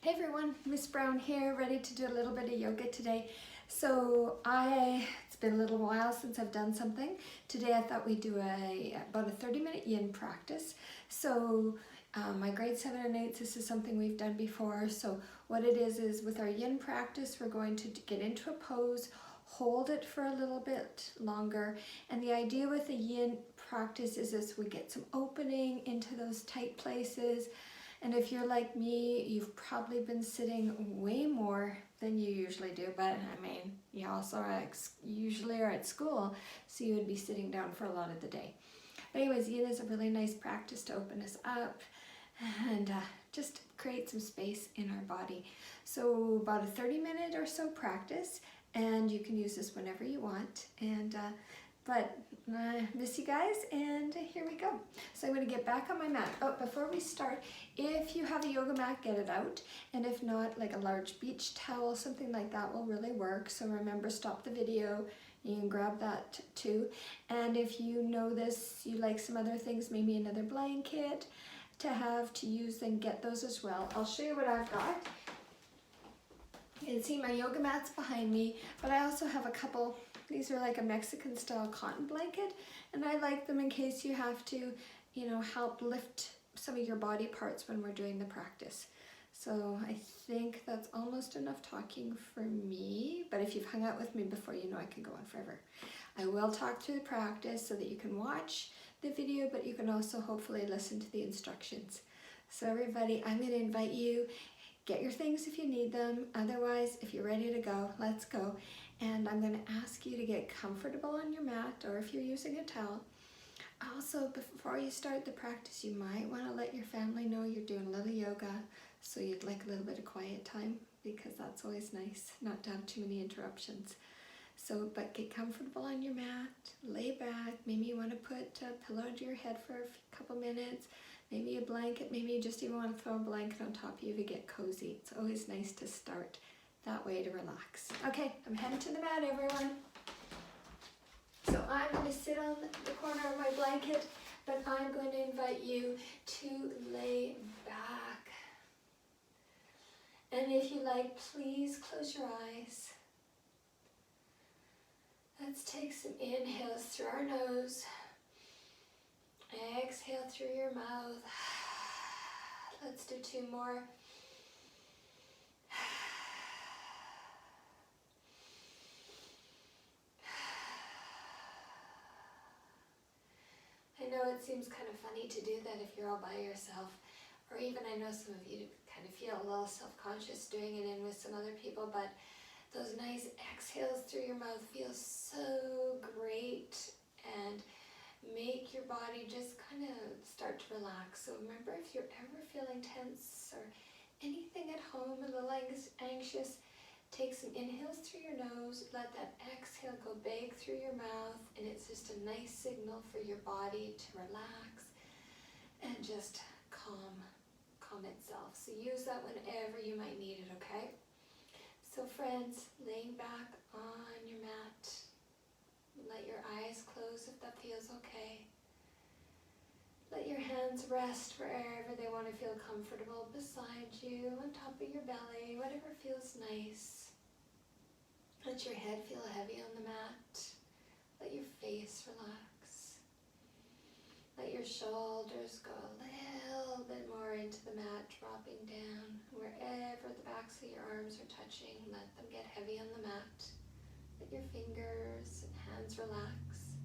Hey everyone, Miss Brown here, ready to do a little bit of yoga today. It's been a little while since I've done something. Today I thought we'd do about a 30-minute yin practice. My grade 7 and 8, this is something we've done before. So what it is with our yin practice, we're going to get into a pose, hold it for a little bit longer. And the idea with the yin practice is we get some opening into those tight places. And if you're like me, you've probably been sitting way more than you usually do, but I mean, you also usually are at school, so you would be sitting down for a lot of the day. But anyways, yin is a really nice practice to open us up and just create some space in our body. So about a 30-minute or so practice, and you can use this whenever you want. But I miss you guys, and here we go. So I'm going to get back on my mat. Oh, before we start, if you have a yoga mat, get it out. And if not, like a large beach towel, something like that will really work. So remember, stop the video. You can grab that too. And if you know this, you like some other things, maybe another blanket to have to use, then get those as well. I'll show you what I've got. You can see my yoga mat's behind me, but I also have a couple. These are like a Mexican style cotton blanket, and I like them in case you have to, help lift some of your body parts when we're doing the practice. So I think that's almost enough talking for me, but if you've hung out with me before, you know I can go on forever. I will talk through the practice so that you can watch the video, but you can also hopefully listen to the instructions. So everybody, I'm going to invite you. Get your things if you need them. Otherwise, if you're ready to go, let's go. And I'm going to ask you to get comfortable on your mat, or if you're using a towel. Also, before you start the practice, you might want to let your family know you're doing a little yoga, so you'd like a little bit of quiet time, because that's always nice, not to have too many interruptions. But get comfortable on your mat, lay back. Maybe you want to put a pillow under your head for a couple minutes, maybe a blanket, maybe you just even want to throw a blanket on top of you to get cozy. It's always nice to start that way to relax. Okay, I'm heading to the mat, everyone. So I'm going to sit on the corner of my blanket, but I'm going to invite you to lay back. And if you like, please close your eyes. Let's take some inhales through our nose. Exhale through your mouth. Let's do 2 more. I know it seems kind of funny to do that if you're all by yourself, or even I know some of you kind of feel a little self-conscious doing it in with some other people, but those nice exhales through your mouth feel so great and make your body just kind of start to relax. So remember, if you're ever feeling tense or anything at home, a little anxious, take some inhales through your nose, let that exhale go big through your mouth, and it's just a nice signal for your body to relax and just calm itself. So use that whenever you might need it, okay? So friends, laying back on your mat, let your eyes close if that feels okay. Let your hands rest wherever they want to feel comfortable, beside you, on top of your belly, whatever feels nice. Let your head feel heavy on the mat. Let your face relax. Let your shoulders go a little bit more into the mat, dropping down. Wherever the backs of your arms are touching, let them get heavy on the mat. Let your fingers and hands relax.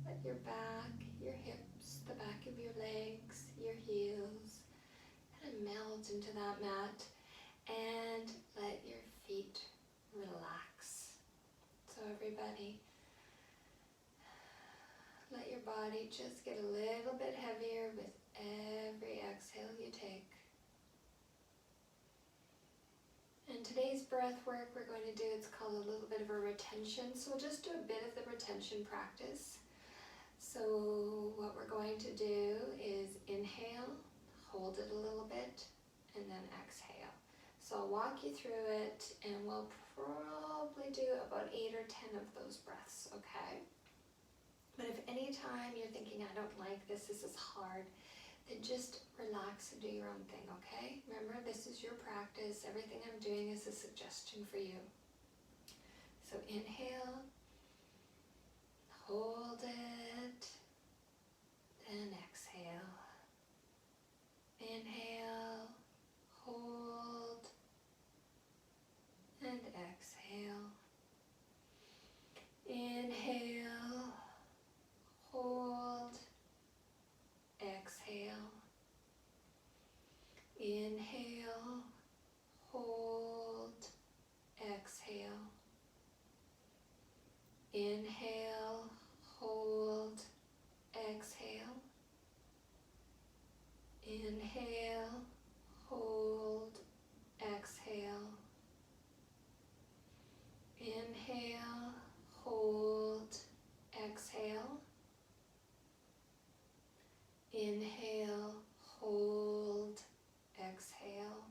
Let your back, your hips, the back of your legs, your heels, kind of melt into that mat. And let your feet relax. So everybody, let your body just get a little bit heavier with every exhale you take. And today's breath work we're going to do, it's called a little bit of a retention. So we'll just do a bit of the retention practice. So what we're going to do is inhale, hold it a little bit, and then exhale. So I'll walk you through it, and we'll probably do about 8 or 10 of those breaths, okay? But if any time you're thinking, I don't like this is hard, then just relax and do your own thing, okay? Remember, this is your practice. Everything I'm doing is a suggestion for you. So inhale, hold it, and exhale. Inhale, hold, and exhale. Inhale, hold, exhale. Inhale, hold, exhale. Inhale, hold, exhale. Inhale, hold, exhale. Inhale, hold, exhale. Inhale, hold, exhale.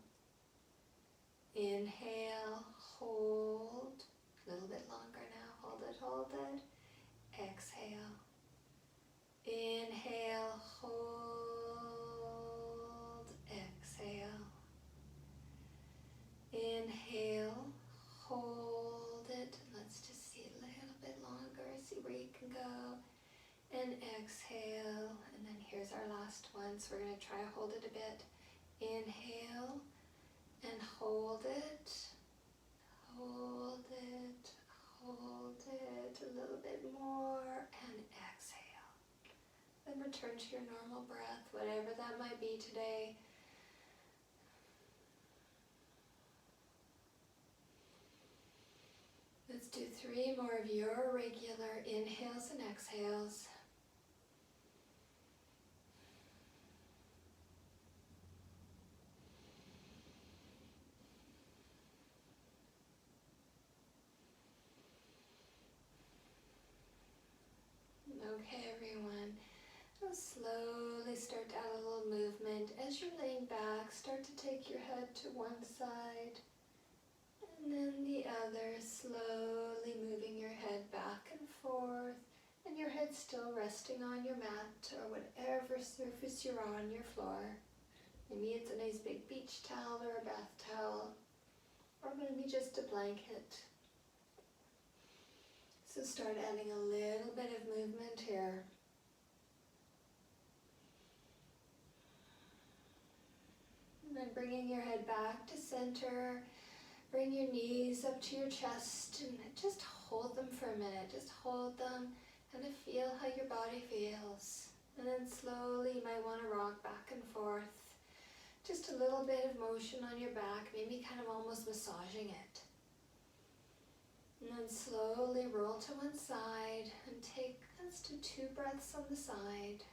Inhale, hold. A little bit longer now. Hold it, hold it. Exhale. Inhale, hold, exhale. Inhale, hold it. Let's just see a little bit longer. See where you can go. And exhale. And then here's our last one. So we're going to try to hold it a bit. Inhale and hold it. Hold it. Hold it. A little bit more. And exhale. Then return to your normal breath, whatever that might be today. Let's do 3 more of your regular inhales and exhales. Okay, everyone. Now slowly start to add a little movement. As you're laying back, start to take your head to one side and then the other, slowly moving your head back and forth, and your head still resting on your mat or whatever surface you're on, your floor. Maybe it's a nice big beach towel or a bath towel, or maybe just a blanket. So start adding a little bit of movement here. And then bringing your head back to center. Bring your knees up to your chest and just hold them for a minute. Just hold them and feel how your body feels. And then slowly you might want to rock back and forth. Just a little bit of motion on your back, maybe kind of almost massaging it. And then slowly roll to one side and take, let's do 2 breaths on the side.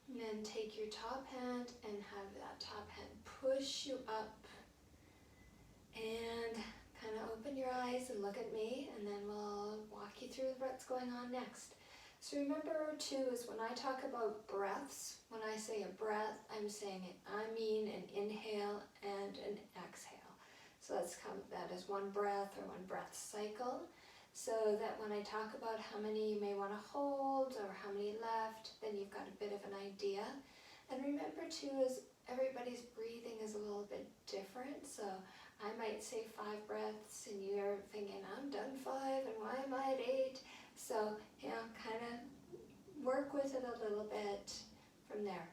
And then take your top hand and have that top hand push you up. And kind of open your eyes and look at me, and then we'll walk you through what's going on next. So remember too, is when I talk about breaths, when I say a breath, I'm saying I mean an inhale and an exhale. So let's count that as one breath or one breath cycle, so that when I talk about how many you may want to hold or how many left, then you've got a bit of an idea. And remember too, is everybody's breathing is a little bit different. So I might say 5 breaths and you're thinking, I'm done 5 and why am I at 8? So, kind of work with it a little bit from there.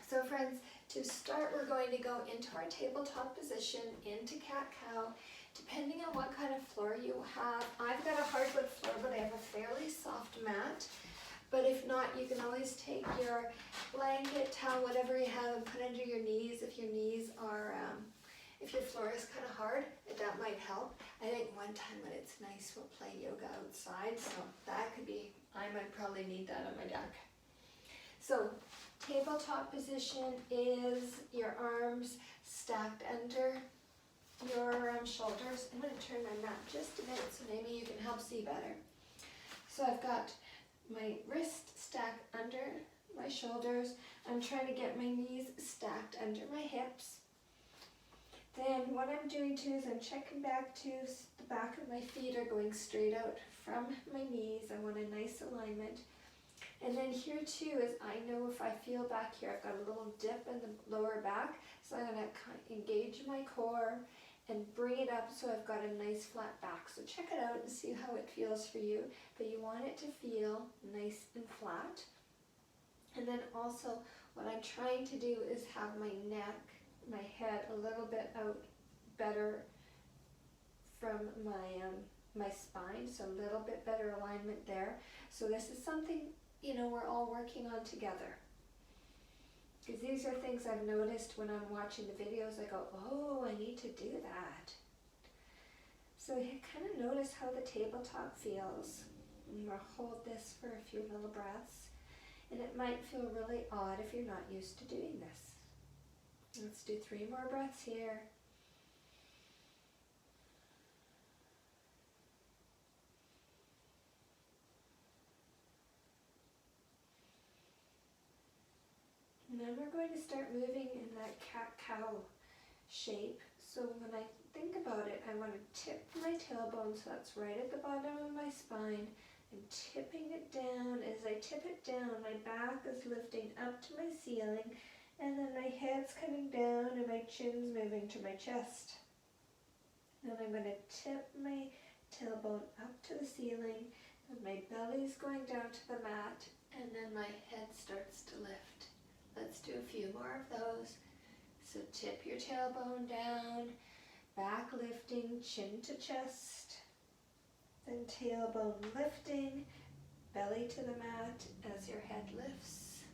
So friends, to start, we're going to go into our tabletop position, into cat-cow. Depending on what kind of floor you have, I've got a hardwood floor, but I have a fairly soft mat. But if not, you can always take your blanket, towel, whatever you have, and put under your knees if your knees are, if your floor is kind of hard, that might help. I think one time when it's nice, we'll play yoga outside, so that could be, I might probably need that on my deck. So, tabletop position is your arms stacked under your shoulders. I'm going to turn my mat just a bit so maybe you can help see better. So I've got my wrist stacked under my shoulders. I'm trying to get my knees stacked under my hips. Then what I'm doing too is I'm checking back to the back of my feet are going straight out from my knees. I want a nice alignment. And then here too is, I know if I feel back here, I've got a little dip in the lower back, so I'm going to engage my core and bring it up so I've got a nice flat back. So check it out and see how it feels for you, but you want it to feel nice and flat. And then also what I'm trying to do is have my neck, my head a little bit out better from my spine, so a little bit better alignment there. So this is something, you know, we're all working on together. Because these are things I've noticed when I'm watching the videos. I go, oh, I need to do that. So you kind of notice how the tabletop feels. And we'll hold this for a few little breaths. And it might feel really odd if you're not used to doing this. Let's do 3 more breaths here. And then we're going to start moving in that cat-cow shape. So when I think about it, I want to tip my tailbone, so that's right at the bottom of my spine. I'm tipping it down. As I tip it down, my back is lifting up to my ceiling, and then my head's coming down and my chin's moving to my chest. Then I'm going to tip my tailbone up to the ceiling, and my belly's going down to the mat, and then my head starts to lift. Let's do a few more of those. So tip your tailbone down, back lifting, chin to chest, then tailbone lifting, belly to the mat as your head lifts.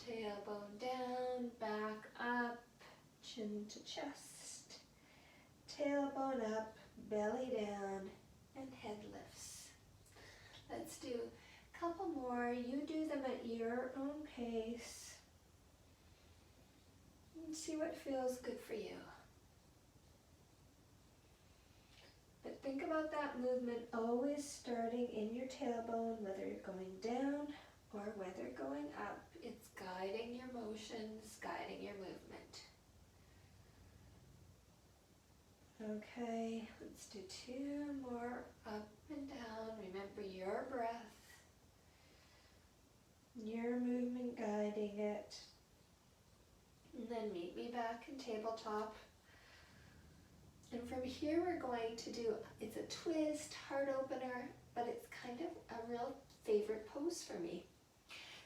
Tailbone down, back up, chin to chest, tailbone up, belly down, and head lifts. Let's do a couple more. You do them at your own pace. And see what feels good for you. But think about that movement always starting in your tailbone, whether you're going down or whether going up. It's guiding your motions, guiding your movement. Okay, let's do 2 more up and down. Remember your breath, your movement guiding it. And then meet me back in tabletop. And from here we're going to do, it's a twist, heart opener, but it's kind of a real favorite pose for me.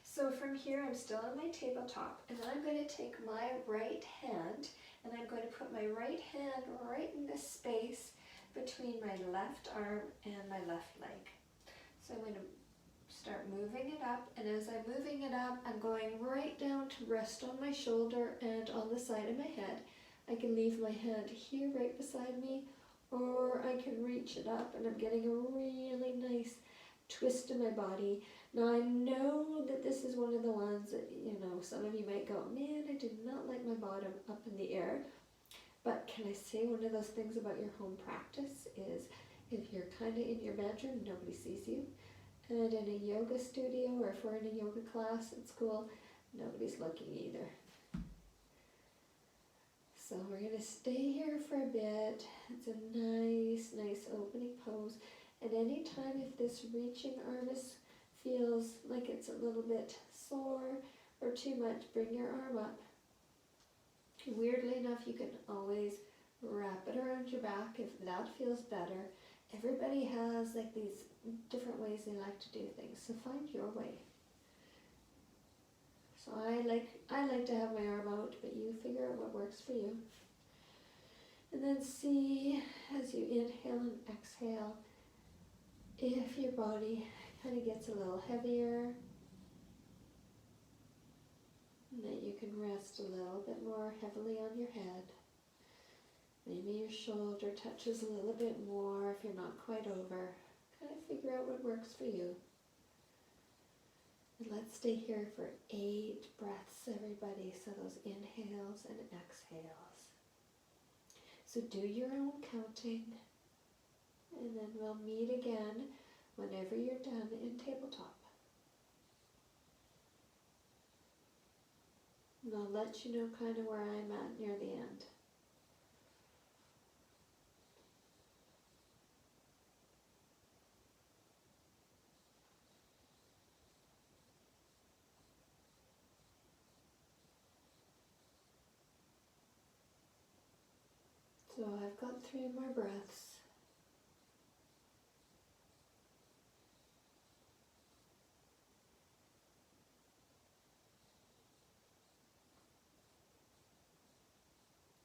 So from here I'm still on my tabletop, and then I'm going to take my right hand and I'm going to put my right hand right in the space between my left arm and my left leg. So I'm going to start moving it up, and as I'm moving it up, I'm going right down to rest on my shoulder and on the side of my head. I can leave my hand here right beside me, or I can reach it up, and I'm getting a really nice twist in my body. Now I know that this is one of the ones that, you know, some of you might go, man, I did not like my bottom up in the air. But can I say one of those things about your home practice is, if you're kind of in your bedroom, nobody sees you. And in a yoga studio, or if we're in a yoga class at school, nobody's looking either. So we're going to stay here for a bit. It's a nice opening pose. And anytime if this reaching arm feels like it's a little bit sore or too much, bring your arm up. Weirdly enough, you can always wrap it around your back if that feels better. Everybody has like these different ways they like to do things, so find your way. So I like to have my arm out, but you figure out what works for you. And then see, as you inhale and exhale, if your body kind of gets a little heavier, and that you can rest a little bit more heavily on your head. Maybe your shoulder touches a little bit more if you're not quite over. Kind of figure out what works for you. And let's stay here for 8 breaths, everybody. So those inhales and exhales. So do your own counting, and then we'll meet again whenever you're done in tabletop. And I'll let you know kind of where I'm at near the end. So I've got 3 more breaths.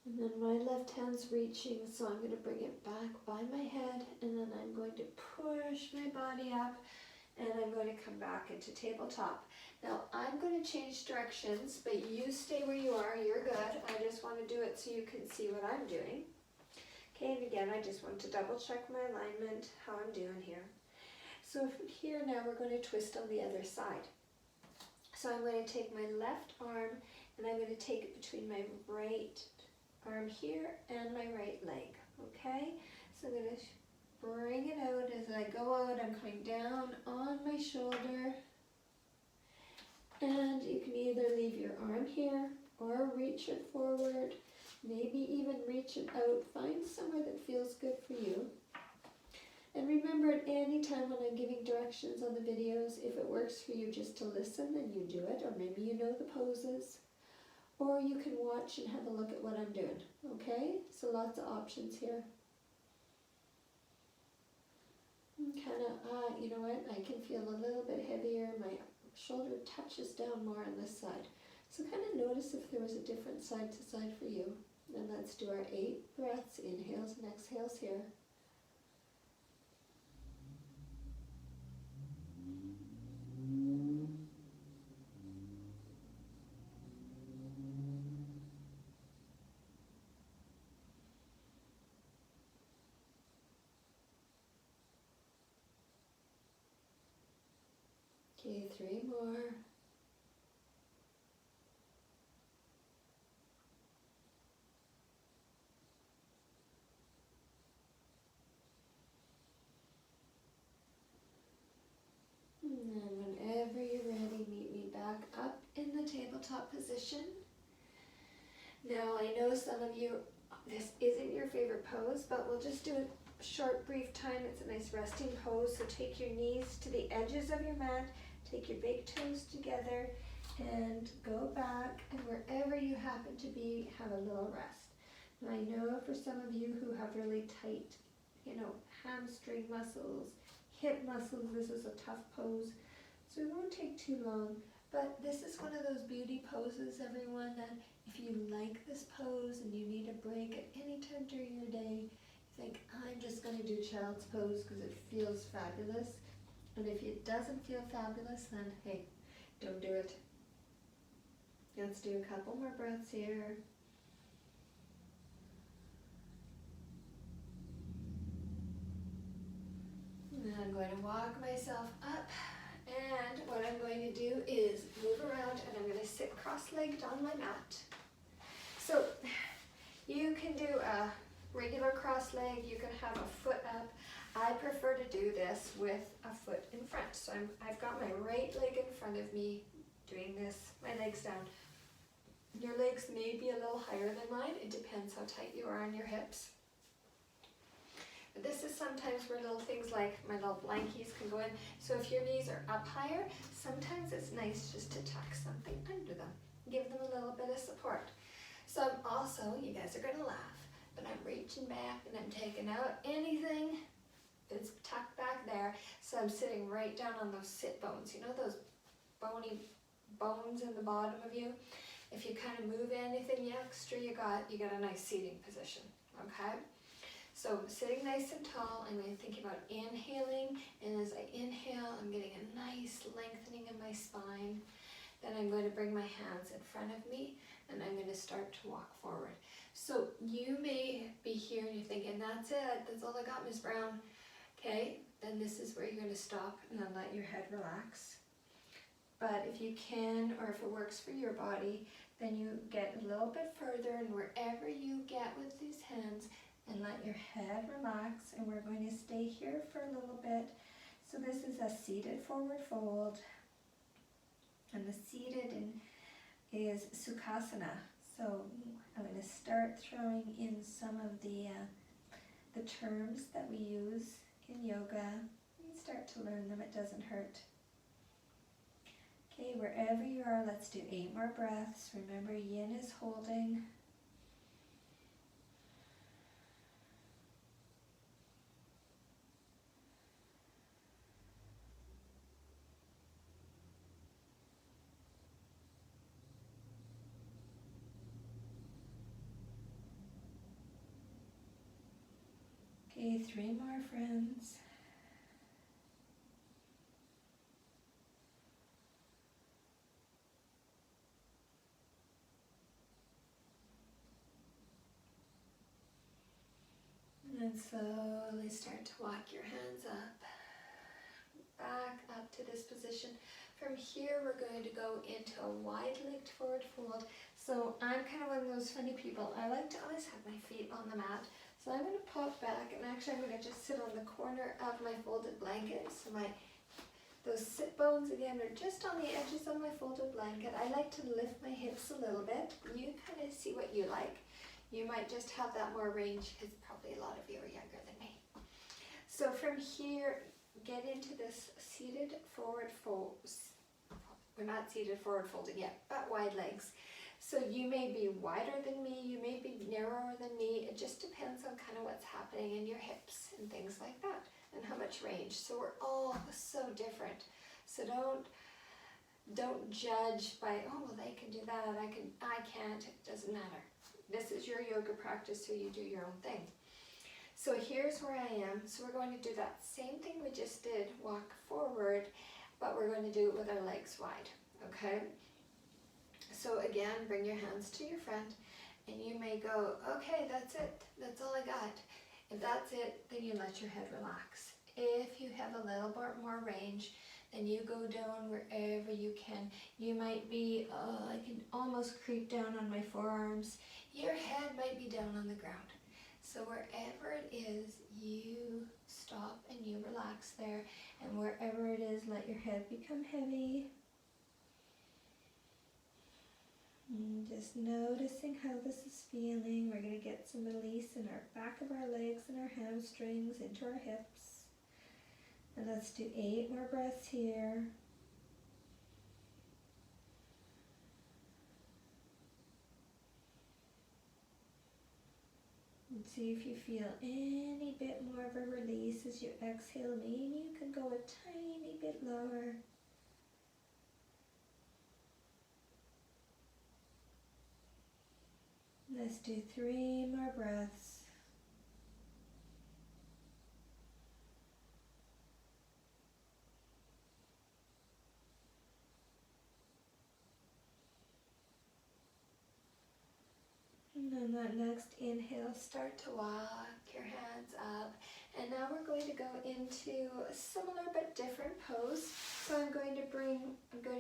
And then my left hand's reaching, so I'm going to bring it back by my head, and then I'm going to push my body up, and I'm going to come back into tabletop. Now I'm going to change directions, but you stay where you are, you're good. I just want to do it so you can see what I'm doing. Okay, and again, I just want to double check my alignment, how I'm doing here. So from here now we're going to twist on the other side. So I'm going to take my left arm, and I'm going to take it between my right arm here and my right leg, okay? So I'm going to bring it out. As I go out, I'm coming down on my shoulder, and you can either leave your arm here or reach it forward, maybe even reach it out. Find somewhere that feels good for you. And remember, at any time when I'm giving directions on the videos, if it works for you just to listen, then you do it, or maybe you know the poses. Or you can watch and have a look at what I'm doing, okay? So lots of options here. Kind of, you know what, I can feel a little bit heavier. My shoulder touches down more on this side. So kind of notice if there was a different side to side for you. And let's do our 8 breaths, inhales and exhales here. Okay, 3 more. And then whenever you're ready, meet me back up in the tabletop position. Now I know some of you, this isn't your favorite pose, but we'll just do a short, brief time. It's a nice resting pose. So take your knees to the edges of your mat, take your big toes together, and go back, and wherever you happen to be, have a little rest. Now I know for some of you who have really tight, hamstring muscles, hip muscles, this is a tough pose, so it won't take too long. But this is one of those beauty poses, everyone, that if you like this pose and you need a break at any time during your day, think, I'm just going to do child's pose because it feels fabulous. And if it doesn't feel fabulous, then hey, don't do it. Let's do a couple more breaths here. And I'm going to walk myself up. And what I'm going to do is move around, and I'm going to sit cross-legged on my mat. So you can do a regular cross-leg, you can have a foot up. I prefer to do this with a foot in front. So I've got my right leg in front of me doing this, my legs down. Your legs may be a little higher than mine. It depends how tight you are on your hips. But this is sometimes where little things like my little blankies can go in. So if your knees are up higher, sometimes it's nice just to tuck something under them. Give them a little bit of support. So I'm also, you guys are going to laugh, but I'm reaching back and I'm taking out anything that's tucked back there. So I'm sitting right down on those sit bones. You know those bony bones in the bottom of you? If you kind of move anything extra you got a nice seating position, okay? So sitting nice and tall, I'm going to think about inhaling, and as I inhale, I'm getting a nice lengthening in my spine. Then I'm going to bring my hands in front of me, and I'm going to start to walk forward. So you may be here and you're thinking, that's it, that's all I got, Ms. Brown. Okay, then this is where you're going to stop and then let your head relax. But if you can, or if it works for your body, then you get a little bit further, and wherever you get with these hands, and let your head relax, and we're going to stay here for a little bit. So this is a seated forward fold, and the seated is Sukhasana. So I'm going to start throwing in some of the terms that we use in yoga. You start to learn them, it doesn't hurt. Okay, wherever you are, let's do 8 more breaths. Remember, yin is holding. Okay, 3 more, friends. And then slowly start to walk your hands up, back up to this position. From here, we're going to go into a wide-legged forward fold. So I'm kind of one of those funny people. I like to always have my feet on the mat. So I'm going to pop back, and actually I'm going to just sit on the corner of my folded blanket. So those sit bones again are just on the edges of my folded blanket. I like to lift my hips a little bit. You kind of see what you like. You might just have that more range because probably a lot of you are younger than me. So from here, get into this seated forward fold. We're not seated forward folding yet, but wide legs. So you may be wider than me, you may be narrower than me. It just depends on kind of what's happening in your hips and things like that, and how much range. So we're all so different. So don't judge by, oh, well, they can do that, I can't. It doesn't matter. This is your yoga practice, so you do your own thing. So here's where I am. So we're going to do that same thing we just did, walk forward, but we're going to do it with our legs wide, okay? So again, bring your hands to your front, and you may go, okay, that's it. That's all I got. If that's it, then you let your head relax. If you have a little bit more range, then you go down wherever you can. You might be, I can almost creep down on my forearms. Your head might be down on the ground. So wherever it is, you stop and you relax there. And wherever it is, let your head become heavy. And just noticing how this is feeling. We're going to get some release in our back of our legs and our hamstrings into our hips. And let's do 8 more breaths here. And see if you feel any bit more of a release as you exhale. Maybe you can go a tiny bit lower. Let's do 3 more breaths. And then that next inhale, start to walk your hands up. And now we're going to go into a similar but different pose. So I'm going to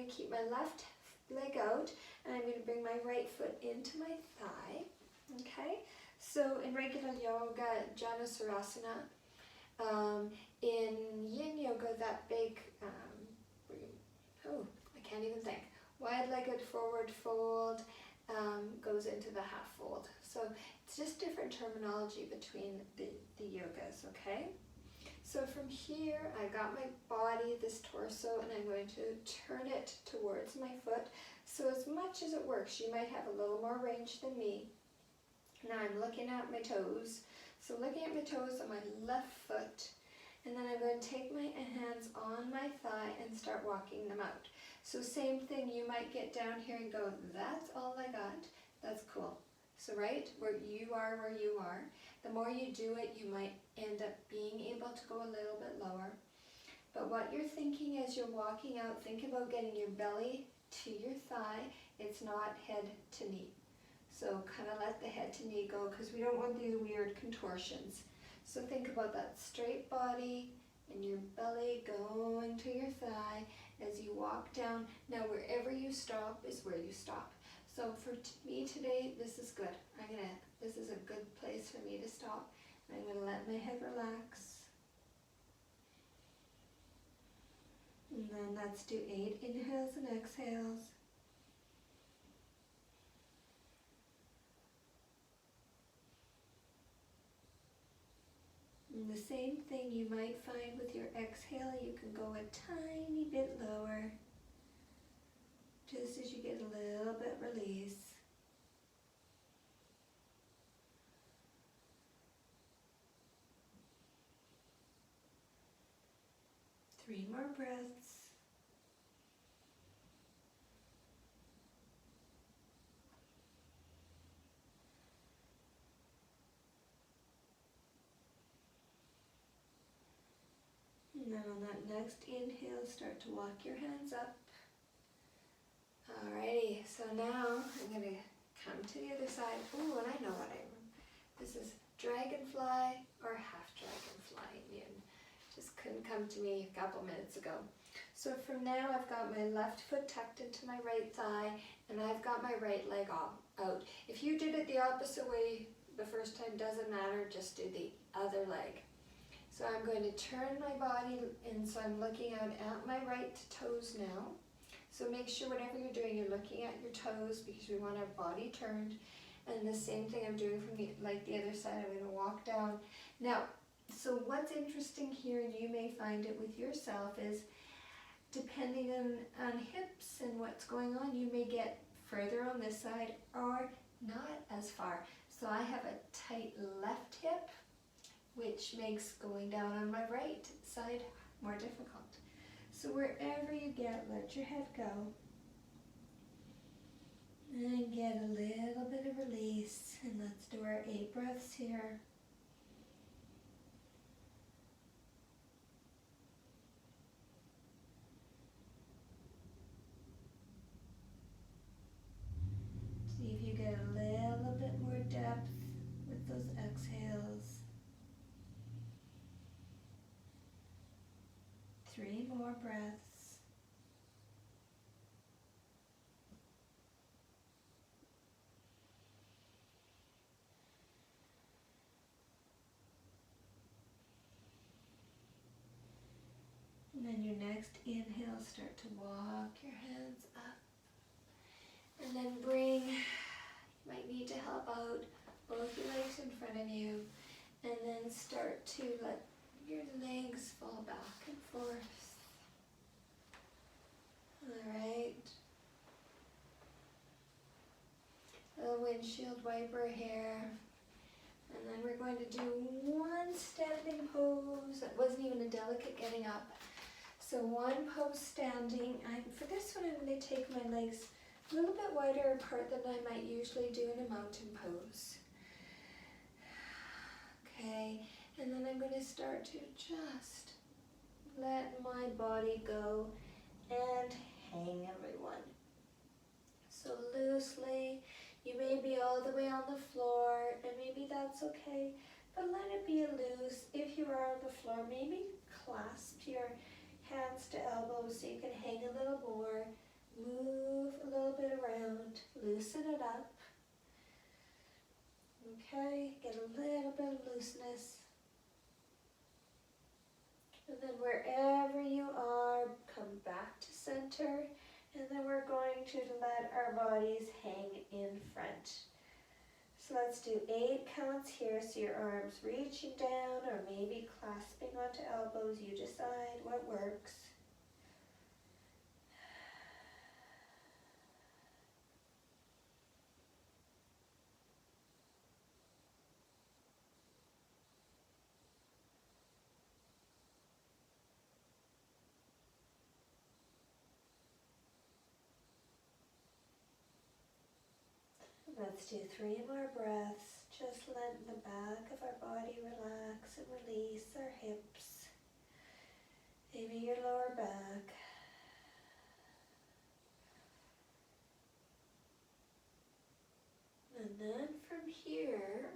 keep my left leg out, and I'm going to bring my right foot into my thigh. Okay? So in regular yoga, Janusarasana, in Yin Yoga, that big, I can't even think, wide-legged forward fold, goes into the half fold. So it's just different terminology between the yogas, okay? So from here, I got my body, this torso, and I'm going to turn it towards my foot. So as much as it works, you might have a little more range than me. Now I'm looking at my toes. So looking at my toes on my left foot, and then I'm going to take my hands on my thigh and start walking them out. So same thing, you might get down here and go, that's all I got. That's cool. So right, where you are, the more you do it, you might end up being able to go a little bit lower. But what you're thinking as you're walking out, think about getting your belly to your thigh. It's not head to knee. So kind of let the head to knee go, because we don't want these weird contortions. So think about that straight body and your belly going to your thigh as you walk down. Now wherever you stop is where you stop. So for me today, this is good. This is a good place for me to stop. I'm going to let my head relax. And then let's do 8 inhales and exhales. And the same thing you might find with your exhale, you can go a tiny bit lower, just as you get a little bit release. Three more breaths. next inhale, start to walk your hands up. Alrighty, so now I'm going to come to the other side. Ooh, and I know what this is dragonfly or half dragonfly yin. Just couldn't come to me a couple minutes ago. So from now I've got my left foot tucked into my right thigh and I've got my right leg out. If you did it the opposite way the first time, doesn't matter, just do the other leg. So I'm going to turn my body and so I'm looking out at my right toes now. So make sure whatever you're doing, you're looking at your toes because we want our body turned. And the same thing I'm doing from the other side, I'm going to walk down. Now, so what's interesting here, and you may find it with yourself, is depending on hips and what's going on, you may get further on this side or not as far. So I have a tight left hip, which makes going down on my right side more difficult. So wherever you get, let your head go. And get a little bit of release. And let's do our 8 breaths here. See if you get a little bit more depth with those exhales. 3 more breaths. And then your next inhale, start to walk your hands up. And then bring, you might need to help out both your legs in front of you. And then start to let your legs fall back and forth. Alright. A little windshield wiper here. And then we're going to do one standing pose. That wasn't even a delicate getting up. So one pose standing. For this one I'm going to take my legs a little bit wider apart than I might usually do in a mountain pose. Okay, and then I'm going to start to just let my body go and hang, everyone. So loosely, you may be all the way on the floor, and maybe that's okay, but let it be loose. If you are on the floor, maybe clasp your hands to elbows so you can hang a little more. Move a little bit around, loosen it up. Okay, get a little bit of looseness. And then wherever you are, come back to center. And then we're going to let our bodies hang in front. So let's do 8 counts here. So your arms reaching down or maybe clasping onto elbows. You decide what works. Let's do 3 more breaths. Just let the back of our body relax and release our hips. Maybe your lower back. And then from here,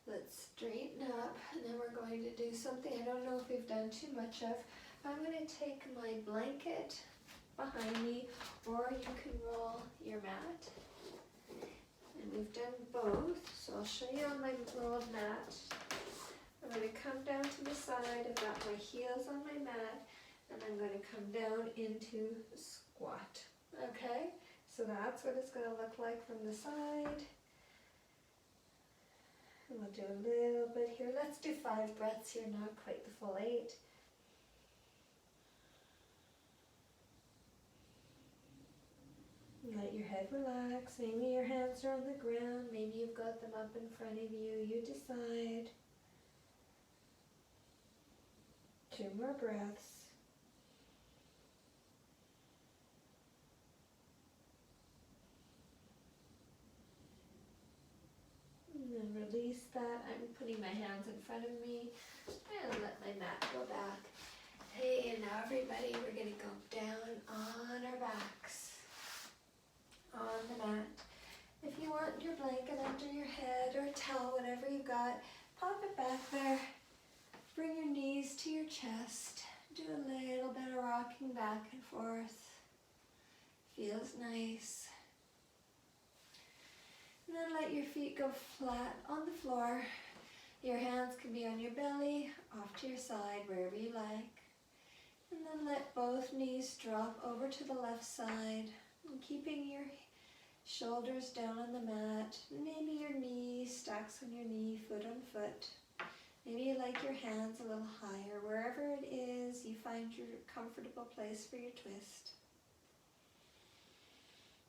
let's straighten up. And then we're going to do something I don't know if we've done too much of. I'm going to take my blanket behind me, or you can roll your mat. And we've done both, so I'll show you on my rolled mat. I'm going to come down to the side, I've got my heels on my mat, and I'm going to come down into squat. Okay, so that's what it's going to look like from the side. And we'll do a little bit here. Let's do 5 breaths here, not quite the full 8. Let your head relax. Maybe your hands are on the ground. Maybe you've got them up in front of you. You decide. 2 more breaths. And then release that. I'm putting my hands in front of me and let my mat go back. Hey, and now everybody, we're going to go down on our backs, on the mat. If you want your blanket under your head or a towel, whatever you got, pop it back there. Bring your knees to your chest. Do a little bit of rocking back and forth. Feels nice. And then let your feet go flat on the floor. Your hands can be on your belly, off to your side, wherever you like. And then let both knees drop over to the left side. And keeping your shoulders down on the mat. Maybe your knee stacks on your knee, foot on foot. Maybe you like your hands a little higher. Wherever it is, you find your comfortable place for your twist.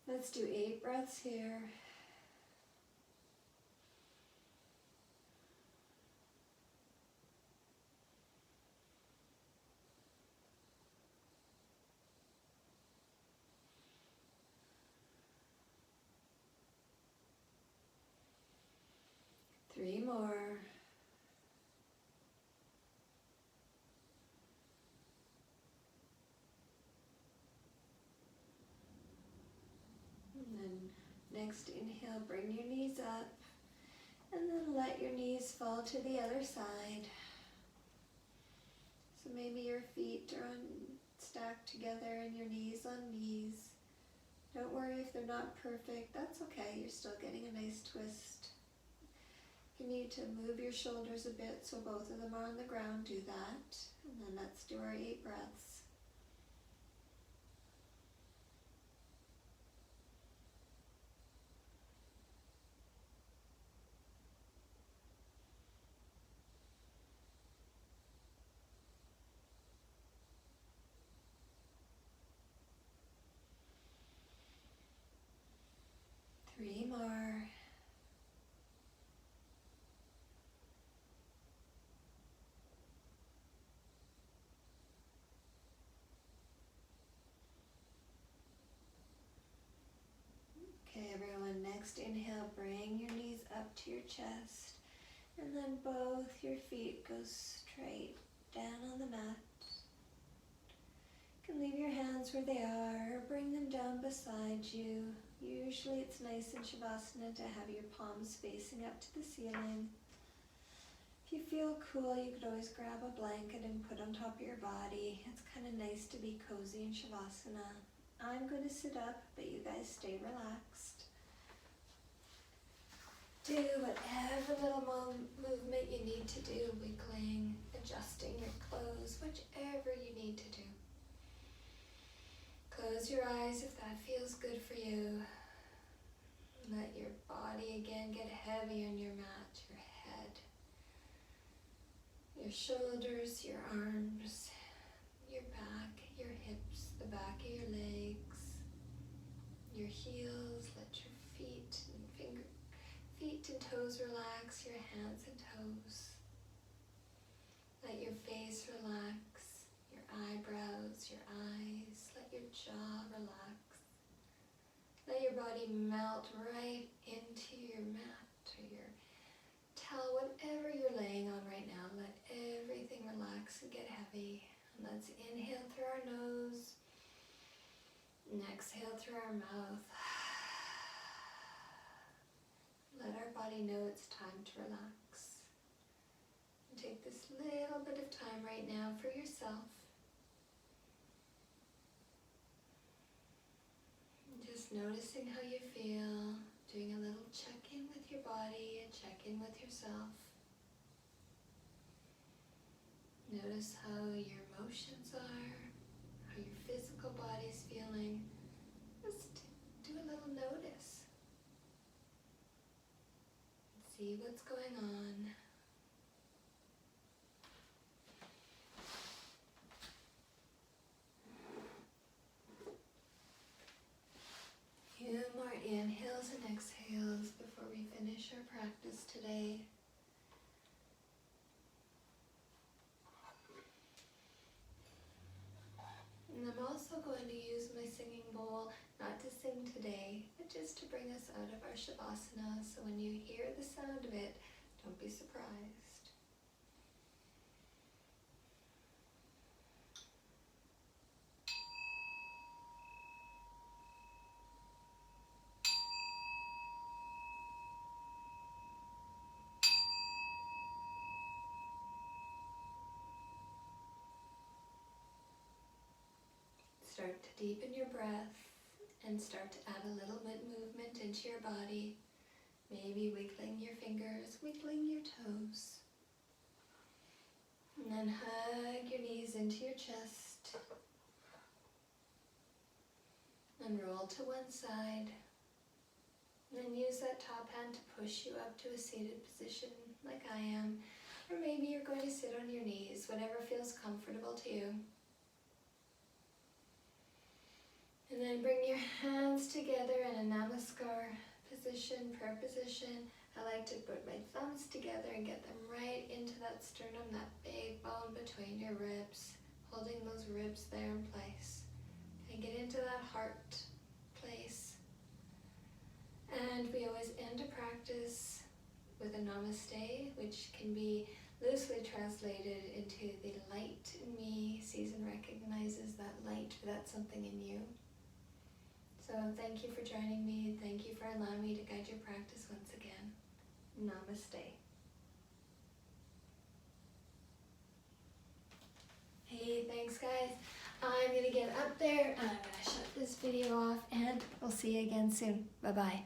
Let's do 8 breaths here. Three more. And then next inhale, bring your knees up. And then let your knees fall to the other side. So maybe your feet are stacked together and your knees on knees. Don't worry if they're not perfect. That's okay. You're still getting a nice twist. If you need to move your shoulders a bit so both of them are on the ground, do that. And then let's do our 8 breaths. Three more. Okay, everyone, next inhale, bring your knees up to your chest. And then both your feet go straight down on the mat. You can leave your hands where they are or bring them down beside you. Usually it's nice in Shavasana to have your palms facing up to the ceiling. If you feel cool, you could always grab a blanket and put on top of your body. It's kind of nice to be cozy in Shavasana. I'm going to sit up, but you guys stay relaxed. Do whatever little movement you need to do, wiggling, adjusting your clothes, whichever you need to do. Close your eyes if that feels good for you. Let your body again get heavy on your mat, your head, your shoulders, your arms, your back, your hips, the back of your legs, your heels. Let your feet and toes relax, your hands and toes. Let your face relax, your eyebrows, your eyes. Let your jaw relax. Let your body melt right into your mat or your towel, whatever you're laying on right now. Let everything relax and get heavy. And let's inhale through our nose and exhale through our mouth. Let our body know it's time to relax. And take this little bit of time right now for yourself. Just noticing how you feel, doing a little check-in with your body, a check-in with yourself. Notice how your emotions are, how your physical body's feeling. Just do a little notice. See what's going on. Few more inhales and exhales before we finish our practice today. And I'm also going to use my singing bowl, not to sing today, but just to bring us out of our Shavasana, so when you hear the sound of it, don't be surprised. Start to deepen your breath and start to add a little bit movement into your body. Maybe wiggling your fingers, wiggling your toes. And then hug your knees into your chest. And roll to one side. And then use that top hand to push you up to a seated position like I am. Or maybe you're going to sit on your knees, whatever feels comfortable to you. And then bring your hands together in a namaskar position, prayer position. I like to put my thumbs together and get them right into that sternum, that big bone between your ribs, holding those ribs there in place. And get into that heart place. And we always end a practice with a namaste, which can be loosely translated into the light in me, sees and recognizes that light or that something in you. So thank you for joining me. Thank you for allowing me to guide your practice once again. Namaste. Hey, thanks guys. I'm gonna get up there and I'm gonna shut this video off and we'll see you again soon. Bye-bye.